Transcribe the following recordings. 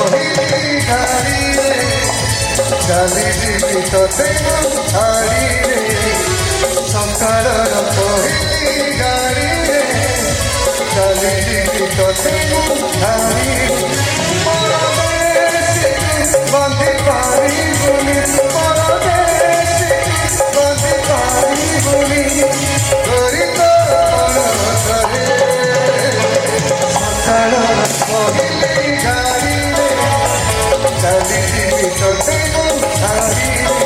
ପହିଲି ଗାଡ଼ିରେ ଚାଲିଯିବି ତତେ ମୁଁ ଛାଡ଼ିରେ ସକାଳର ପହିଲି ଗାଡ଼ିରେ ଚାଲିଯିବି ତତେ ମୁଁ ଛାଡ଼ିରେ ବାନ୍ଧି ପାରିବୁନି ବାନ୍ଧି ପାରିବୁନି କରି ତ ସକାଳର ପହିଲି ଗାଡ଼ିରେ ଚାଲିଯିବି ତତେ ମୁଁ ଛାଡ଼ିରେ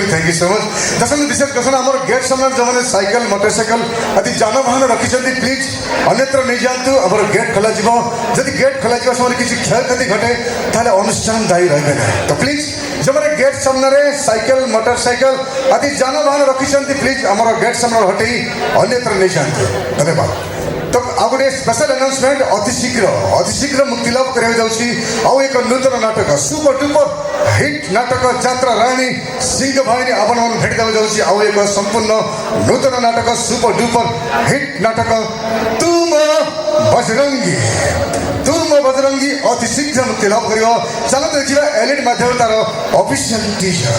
थैंक यू सो मच दर्शन विशेष दर्शन आम गेट सामने जो मैंने साइकिल मोटरसाइकिल आदि जानवाहन रखी प्लीज अन्यत्र नहीं जातु आम गेट खोल जदि गेट खोल समय किसी क्षयक्षति घटे ताले अनुष्ठान दायी रहे ना तो प्लीज जो मैंने गेट सामने साइकिल मोटरसाइकिल आदि जानवाहन रखी प्लीज आम गेट सामने हटे अन्यत्र नहीं जातु धन्यवाद। तो आ गए स्पेशल अनाउंसमेंट अति शीघ्र मुक्ति लाभ कर एक नूतन नाटक सुपर डुपर हिट नाटक यात्रा राणी सिंह भाई आपण मैंने भेट देवाई आउ एक संपूर्ण नूतन नाटक सुपर डुपर हिट नाटक तुम बजरंगी अति शीघ्र मुक्ति लाभ कर चलते देखा एलईडी माध्यम तार ऑफिशियल टीजर।